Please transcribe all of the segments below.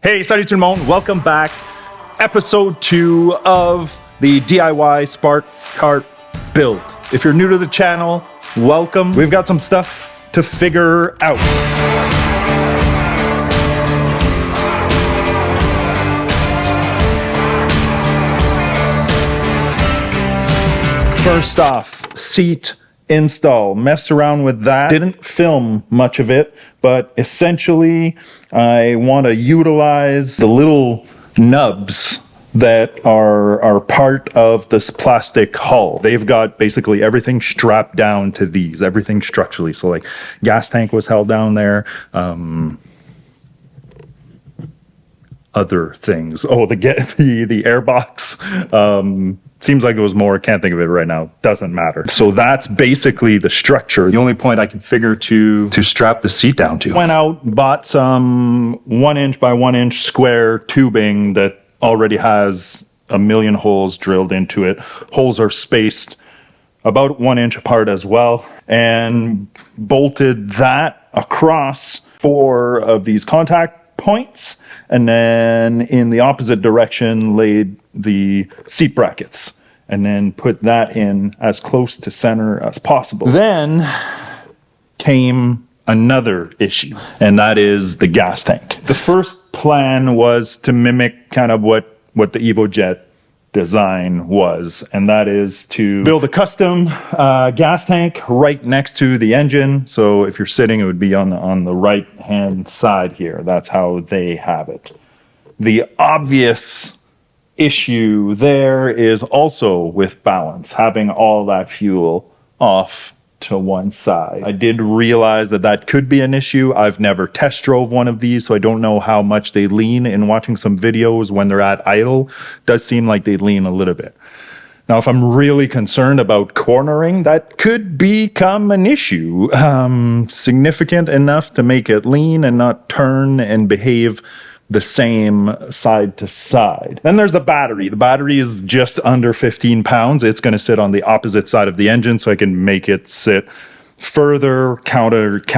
Hey, Seadoo Spark, welcome back. Episode 2 of the DIY Spark Kart build. If you're new to the channel, welcome. We've got some stuff to figure out. First off, seat install. Messed around with that. Didn't film much of it, but essentially I want to utilize the little nubs that are part of this plastic hull. They've got basically everything strapped down to these, everything structurally. So like gas tank was held down there. Other things. Oh, the airbox. Seems like it was more, can't think of it right now, doesn't matter. So that's basically the structure. The only point I can figure to strap the seat down to. Went out, bought some 1" by 1" square tubing that already has a million holes drilled into it. Holes are spaced about 1" apart as well, and bolted that across 4 of these contact points, and then in the opposite direction laid the seat brackets, and then put that in as close to center as possible. Then came another issue, and that is the gas tank. The first plan was to mimic kind of what the EvoJet design was, and that is to build a custom gas tank right next to the engine. So if you're sitting, it would be on the right hand side here. That's how they have it. The obvious issue there is also with balance, having all that fuel off to one side. I did realize that could be an issue. I've never test drove one of these, so I don't know how much they lean. In watching some videos when they're at idle, does seem like they lean a little bit. Now, if I'm really concerned about cornering, that could become an issue, significant enough to make it lean and not turn and behave the same side to side. Then there's the battery. The battery is just under 15 pounds. It's going to sit on the opposite side of the engine, so I can make it sit further, counteract,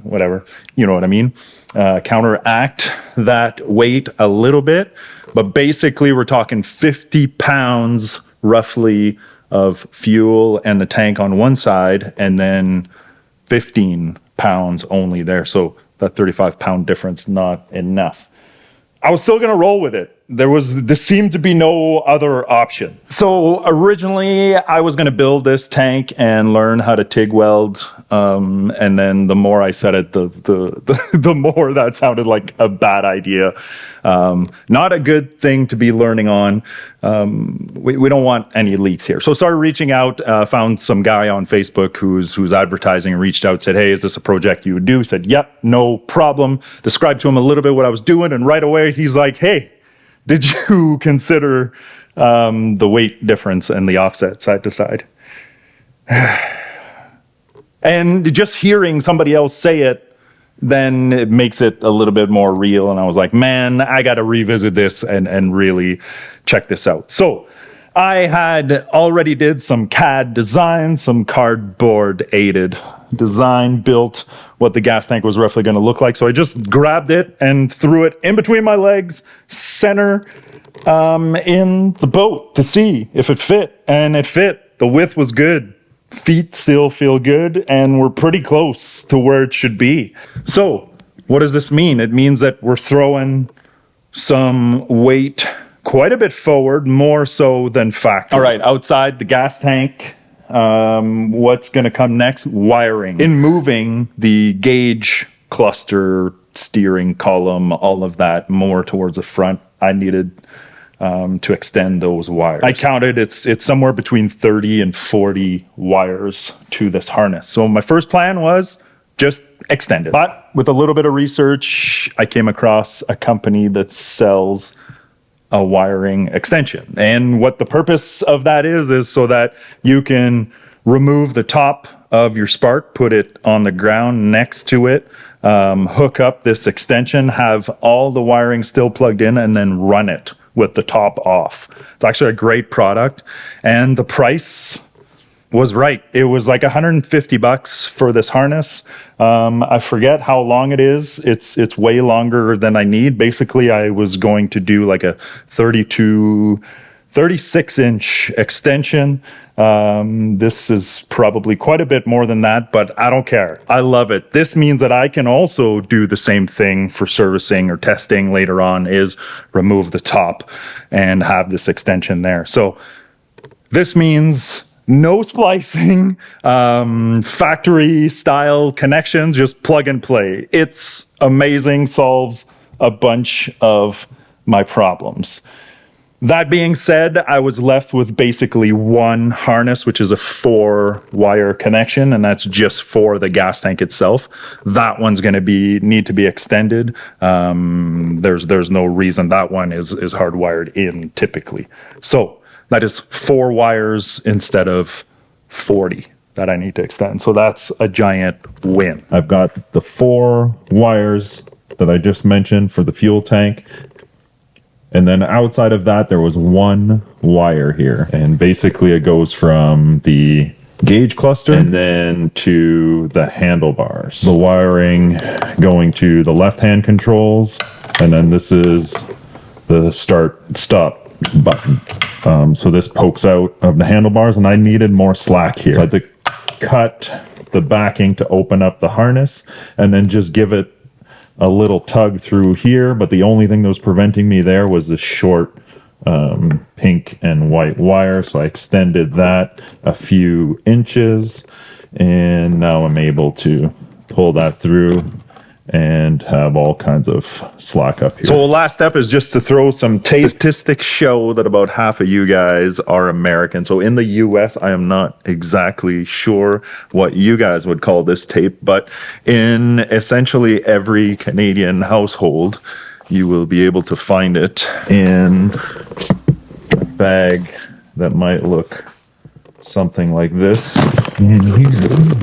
whatever, you know what I mean. Counteract that weight a little bit, but basically we're talking 50 pounds roughly of fuel and the tank on one side, and then 15 pounds only there. So that 35-pound difference, not enough. I was still going to roll with it. There seemed to be no other option. So originally I was going to build this tank and learn how to TIG weld. And then the more I said it, the more that sounded like a bad idea. Not a good thing to be learning on. We don't want any leaks here. So I started reaching out, found some guy on Facebook who's advertising, and reached out, said, hey, is this a project you would do? He said, yep, no problem. Described to him a little bit what I was doing. And right away he's like, hey, did you consider the weight difference and the offset side to side? And just hearing somebody else say it, then it makes it a little bit more real. And I was like, man, I got to revisit this and really check this out. So I had already did some CAD design, some cardboard aided design, built what the gas tank was roughly going to look like. So I just grabbed it and threw it in between my legs, center in the boat to see if it fit. And it fit. The width was good. Feet still feel good, and we're pretty close to where it should be. So what does this mean? It means that we're throwing some weight quite a bit forward, more so than factory. All right, outside the gas tank, what's going to come next? Wiring. In moving the gauge cluster, steering column, all of that more towards the front, I needed to extend those wires. I counted it's somewhere between 30 and 40 wires to this harness. So my first plan was just extend it. But with a little bit of research, I came across a company that sells a wiring extension. And what the purpose of that is so that you can remove the top of your Spark, put it on the ground next to it, hook up this extension, have all the wiring still plugged in, and then run it with the top off. It's actually a great product, and the price was right. It was like $150 for this harness. I forget how long it is. It's way longer than I need. Basically, I was going to do like a 36-inch extension. This is probably quite a bit more than that, but I don't care. I love it. This means that I can also do the same thing for servicing or testing later on, is remove the top and have this extension there. So this means no splicing, factory style connections, just plug and play. It's amazing, solves a bunch of my problems. That being said, I was left with basically one harness, which is a 4-wire connection, and that's just for the gas tank itself. That one's going to need to be extended. There's no reason. That one is hardwired in typically. So that is 4 wires instead of 40 that I need to extend. So that's a giant win. I've got the 4 wires that I just mentioned for the fuel tank. And then outside of that, there was 1 wire here. And basically it goes from the gauge cluster and then to the handlebars. The wiring going to the left-hand controls. And then this is the start-stop button. So this pokes out of the handlebars, and I needed more slack here. So I had to cut the backing to open up the harness and then just give it a little tug through here, but the only thing that was preventing me there was the short pink and white wire, so I extended that a few inches, and now I'm able to pull that through and have all kinds of slack up here. So the last step is just to throw some tape. Statistics show that about half of you guys are American. So in the US, I am not exactly sure what you guys would call this tape, but in essentially every Canadian household, you will be able to find it in a bag that might look something like this. And here,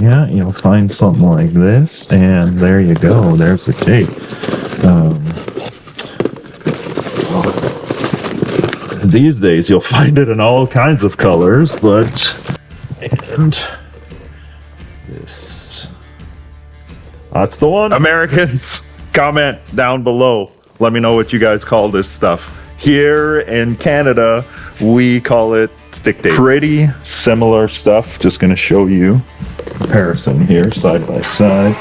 yeah, you'll find something like this, and there you go. There's the tape. These days, you'll find it in all kinds of colors, and this, that's the one. Americans, comment down below. Let me know what you guys call this stuff. Here in Canada, we call it stick tape. Pretty similar stuff. Just going to show you comparison here, side by side.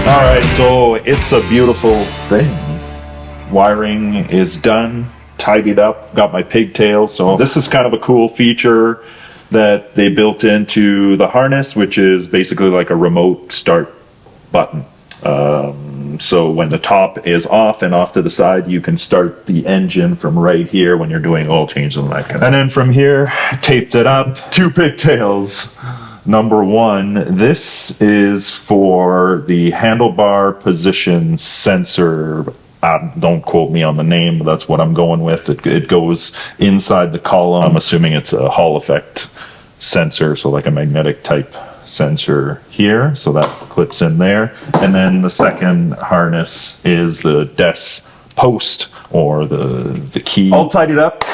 Alright, so it's a beautiful thing. Wiring is done, tidied up, got my pigtail. So this is kind of a cool feature that they built into the harness, which is basically like a remote start button. So when the top is off and off to the side, you can start the engine from right here when you're doing oil changes and that kind of stuff. And then from here, taped it up, 2 pigtails. Number 1, this is for the handlebar position sensor. Don't quote me on the name, but that's what I'm going with. It goes inside the column. I'm assuming it's a Hall effect sensor, so like a magnetic type sensor here. So that clips in there. And then the second harness is the desk post, or the key. All tidied up.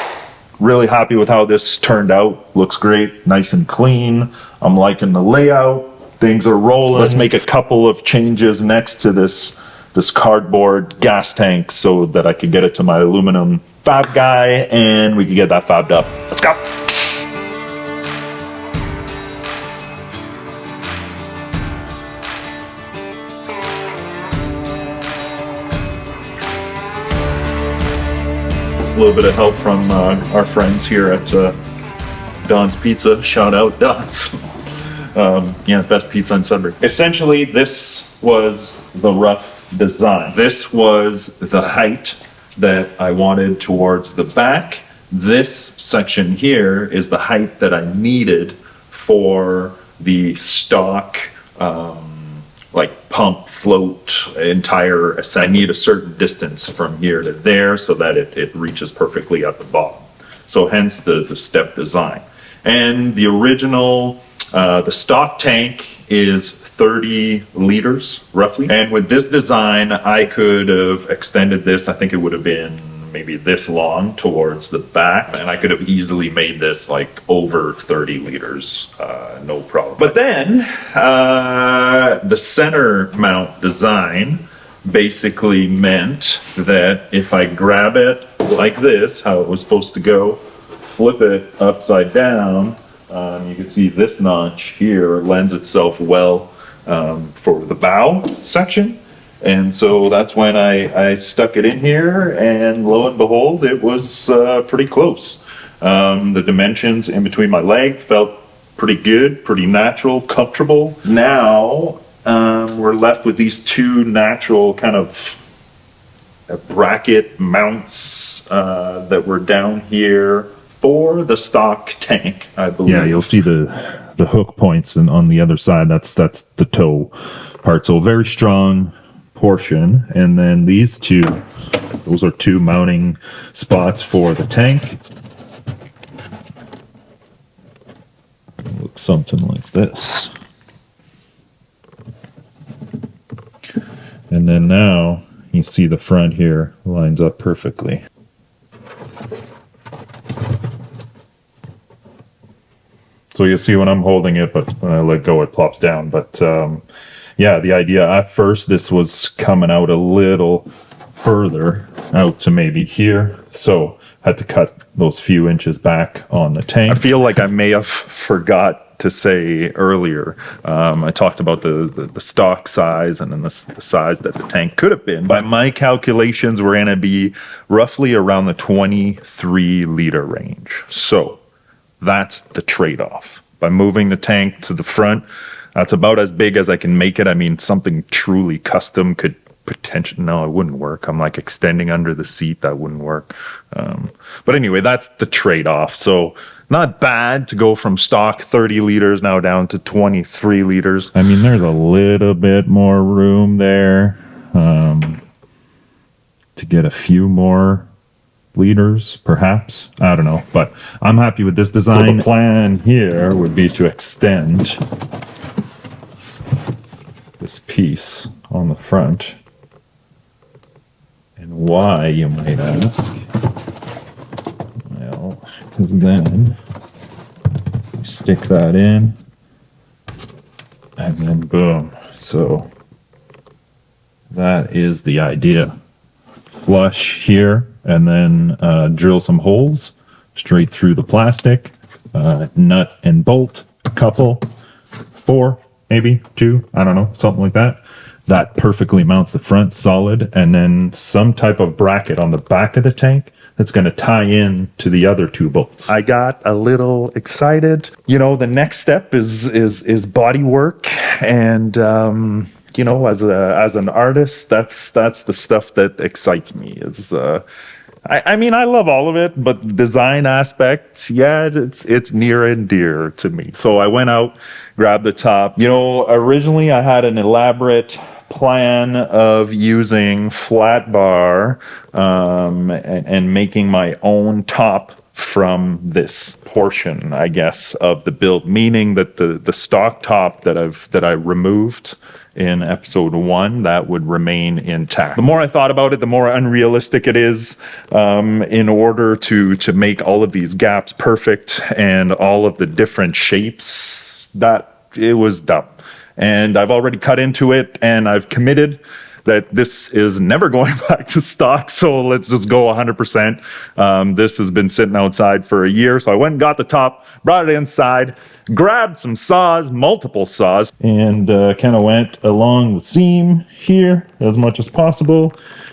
Really happy with how this turned out. Looks great, nice and clean. I'm liking the layout. Things are rolling. Let's make a couple of changes next to this cardboard gas tank so that I could get it to my aluminum fab guy and we can get that fabbed up. Let's go. A little bit of help from our friends here at Don's Pizza. Shout out Don's. Yeah, best pizza in Sudbury. Essentially, this was the rough design. This was the height that I wanted towards the back. This section here is the height that I needed for the stock like pump, float, entire ascent. I need a certain distance from here to there so that it reaches perfectly at the bottom. So hence the step design. And the original, the stock tank is 30 liters roughly. And with this design, I could have extended this. I think it would have been maybe this long towards the back, and I could have easily made this like over 30 liters, no problem. But then the center mount design basically meant that if I grab it like this, how it was supposed to go, flip it upside down, you can see this notch here lends itself well for the bow section. And so that's when I stuck it in here, and lo and behold, it was pretty close. The dimensions in between my leg felt pretty good, pretty natural, comfortable. Now we're left with these two natural kind of bracket mounts that were down here for the stock tank, I believe. Yeah, you'll see the hook points, and on the other side, that's the toe part. So very strong portion. And then these two, those are two mounting spots for the tank. Looks something like this. And then now you see the front here lines up perfectly. So you see when I'm holding it, but when I let go, it plops down. But yeah, the idea at first, this was coming out a little further out to maybe here. So had to cut those few inches back on the tank. I feel like I may have forgot to say earlier, I talked about the stock size and then the size that the tank could have been. By my calculations, we're going to be roughly around the 23 liter range. So that's the trade-off. By moving the tank to the front, that's about as big as I can make it. I mean, something truly custom could potentially, no, it wouldn't work. I'm like extending under the seat, that wouldn't work. But anyway, that's the trade-off. So not bad to go from stock 30 liters now down to 23 liters. I mean, there's a little bit more room there to get a few more liters, perhaps. I don't know, but I'm happy with this design. So the plan here would be to extend this piece on the front. And why, you might ask? Well, because then you stick that in, and then boom. So that is the idea. Flush here, and then drill some holes straight through the plastic. Nut and bolt, a couple, 4, maybe 2, I don't know, something like that. That perfectly mounts the front solid, and then some type of bracket on the back of the tank that's going to tie in to the other 2 bolts. I got a little excited. You know, the next step is body work, and you know, as an artist, that's the stuff that excites me. Is I mean, I love all of it, but the design aspect, yeah, it's near and dear to me. So I went out, grabbed the top. You know, originally I had an elaborate plan of using flat bar and making my own top from this portion, I guess, of the build, meaning that the stock top that I removed in episode 1, that would remain intact. The more I thought about it, the more unrealistic it is in order to make all of these gaps perfect and all of the different shapes. That it was dumb. And I've already cut into it, and I've committed that this is never going back to stock, so let's just go 100%. This has been sitting outside for a year, so I went and got the top, brought it inside, grabbed some saws, multiple saws, and kind of went along the seam here as much as possible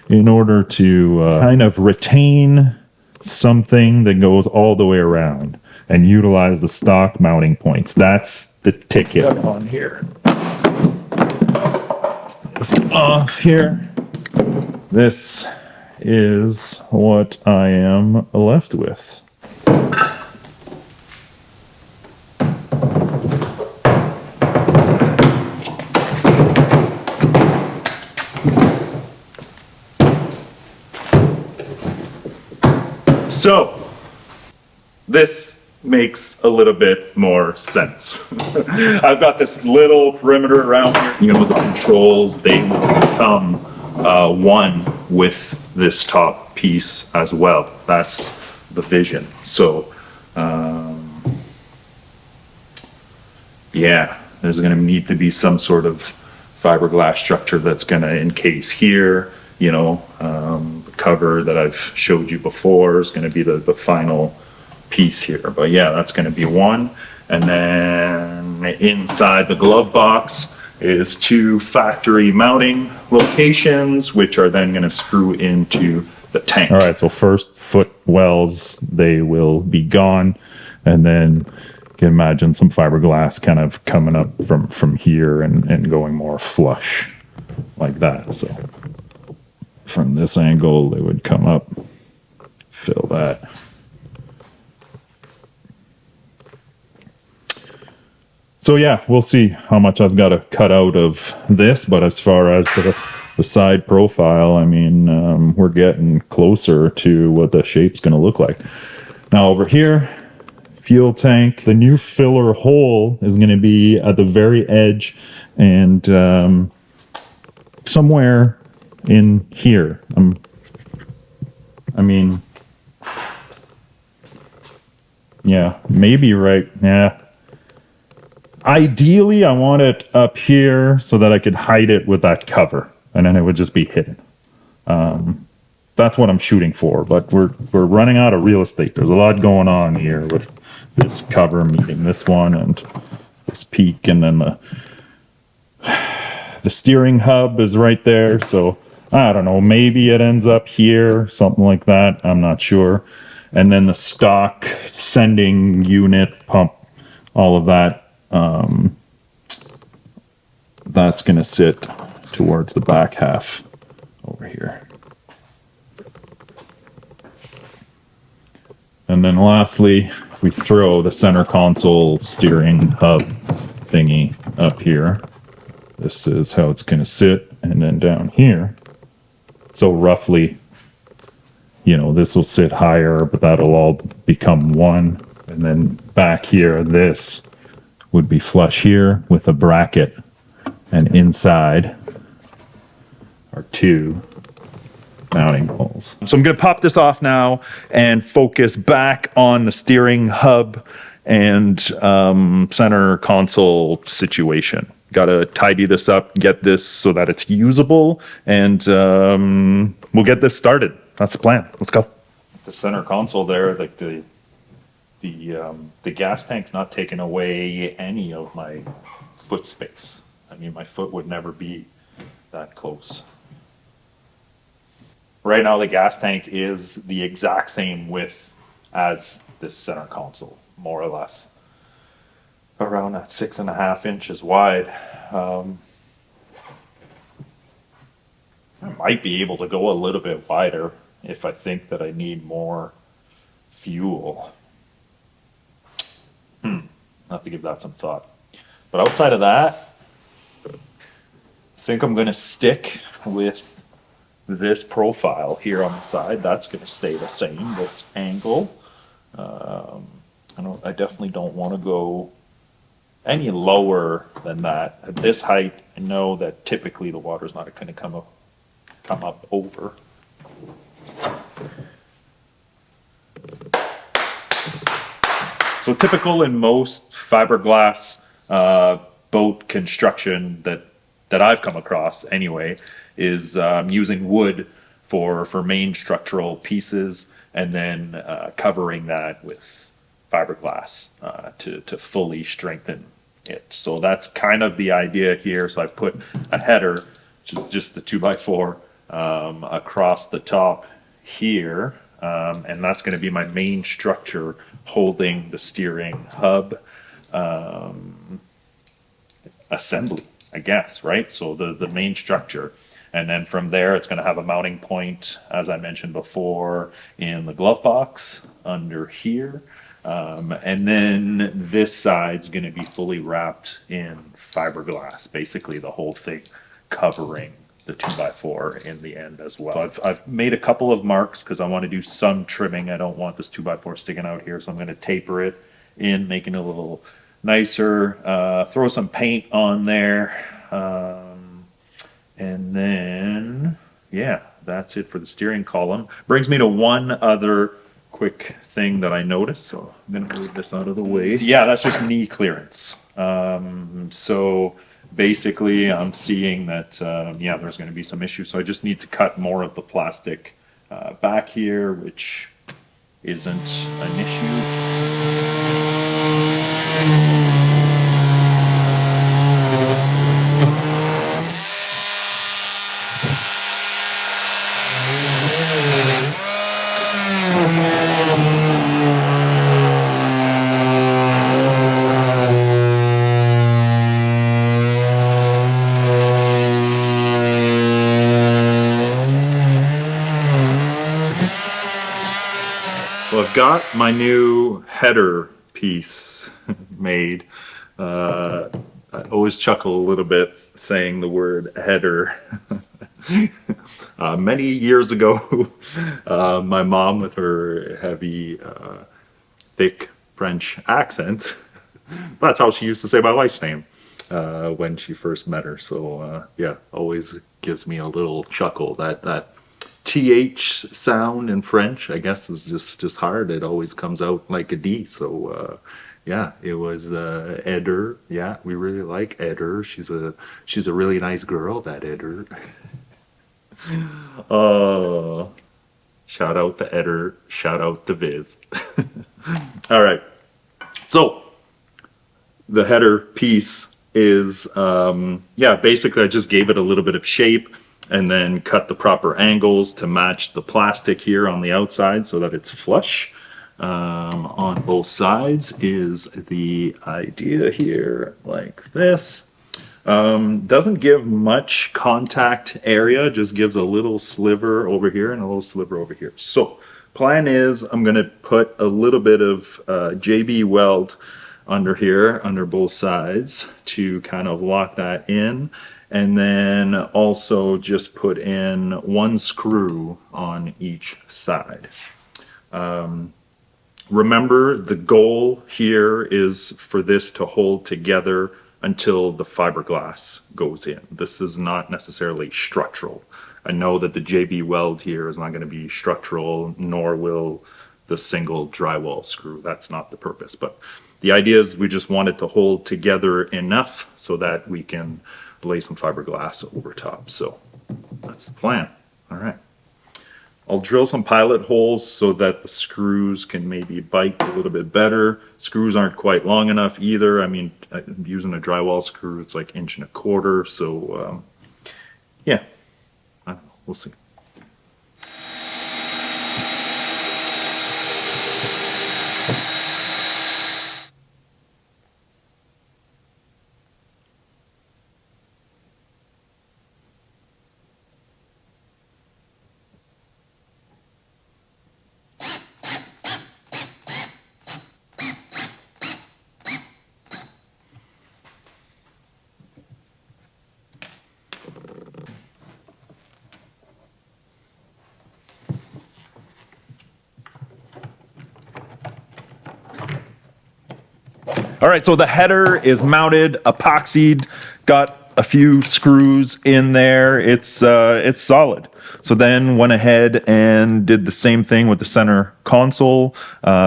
in order to kind of retain something that goes all the way around and utilize the stock mounting points. That's the ticket on here. This off here. This is what I am left with. So this makes a little bit more sense. I've got this little perimeter around here. You know, the controls, they will become one with this top piece as well. That's the vision. So, yeah, there's going to need to be some sort of fiberglass structure that's going to encase here. You know, the cover that I've showed you before is going to be the final piece here. But yeah, that's going to be one. And then inside the glove box is 2 factory mounting locations, which are then going to screw into the tank. All right, so first foot wells, they will be gone. And then you can imagine some fiberglass kind of coming up from here and going more flush like that. So from this angle, they would come up, fill that. So yeah, we'll see how much I've got to cut out of this, but as far as the side profile, I mean, we're getting closer to what the shape's going to look like. Now over here, fuel tank, the new filler hole is going to be at the very edge and somewhere in here. I mean, yeah, maybe right, yeah. Ideally, I want it up here so that I could hide it with that cover, and then it would just be hidden. That's what I'm shooting for, but we're running out of real estate. There's a lot going on here with this cover meeting this one and this peak, and then the steering hub is right there. So I don't know, maybe it ends up here, something like that. I'm not sure. And then the stock sending unit, pump, all of that. That's going to sit towards the back half over here. And then lastly, we throw the center console steering hub thingy up here. This is how it's going to sit. And then down here, so roughly, you know, this will sit higher, but that'll all become one. And then back here, this would be flush here with a bracket, and inside are 2 mounting holes. So I'm going to pop this off now and focus back on the steering hub and center console situation. Got to tidy this up, get this so that it's usable, and we'll get this started. That's the plan. Let's go. The center console there, like the gas tank's not taking away any of my foot space. I mean, my foot would never be that close. Right now, the gas tank is the exact same width as this center console, more or less. Around that 6.5 inches wide. I might be able to go a little bit wider if I think that I need more fuel. I'll have to give that some thought. But outside of that, I think I'm going to stick with this profile here on the side. That's going to stay the same, this angle. I definitely don't want to go any lower than that. At this height, I know that typically the water's not going to come up over. So typical in most fiberglass boat construction that I've come across anyway is using wood for main structural pieces and then covering that with fiberglass to fully strengthen it. So that's kind of the idea here. So I've put a header, which is just the 2x4, across the top here, and that's going to be my main structure holding the steering hub assembly, I guess, right? So the main structure. And then from there, it's going to have a mounting point, as I mentioned before, in the glove box under here. And then this side's going to be fully wrapped in fiberglass, basically the whole thing covering the 2x4 in the end as well. So I've made a couple of marks because I want to do some trimming. I don't want this 2x4 sticking out here, so I'm going to taper it in, making it a little nicer. Throw some paint on there, and then yeah, that's it for the steering column. Brings me to one other quick thing that I noticed, so I'm going to move this out of the way. Yeah, that's just knee clearance. So basically I'm seeing that yeah, there's going to be some issues, so I just need to cut more of the plastic back here, which isn't an issue. Well, I've got my new header piece made. I always chuckle a little bit saying the word header. Many years ago, my mom, with her heavy, thick French accent, that's how she used to say my wife's name when she first met her. So yeah, always gives me a little chuckle. That TH sound in French, I guess, is just hard. It always comes out like a D. So yeah, it was Eder. Yeah, we really like Eder. She's a really nice girl, that Eder. Oh, shout out to Eder. Shout out to Viv. All right. So the header piece is yeah, basically I just gave it a little bit of shape and then cut the proper angles to match the plastic here on the outside so that it's flush on both sides is the idea here, like this. Doesn't give much contact area, just gives a little sliver over here and a little sliver over here. So plan is I'm going to put a little bit of JB weld under here, under both sides, to kind of lock that in. And then also just put in one screw on each side. Remember, the goal here is for this to hold together until the fiberglass goes in. This is not necessarily structural. I know that the JB weld here is not going to be structural, nor will the single drywall screw. That's not the purpose. But the idea is we just want it to hold together enough so that we can lay some fiberglass over top. So that's the plan. All right. I'll drill some pilot holes so that the screws can maybe bite a little bit better. Screws aren't quite long enough either. I mean, I'm using a drywall screw. It's like 1.25 inches. So yeah, I don't know. We'll see. All right, so the header is mounted, epoxied, got a few screws in there. It's solid. So then went ahead and did the same thing with the center console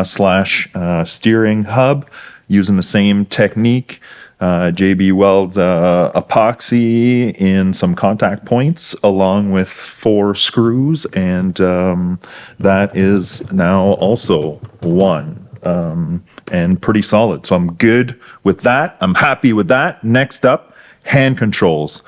slash steering hub, using the same technique. JB weld epoxy in some contact points along with 4 screws, and that is now also one. And pretty solid. So I'm good with that. I'm happy with that. Next up, hand controls.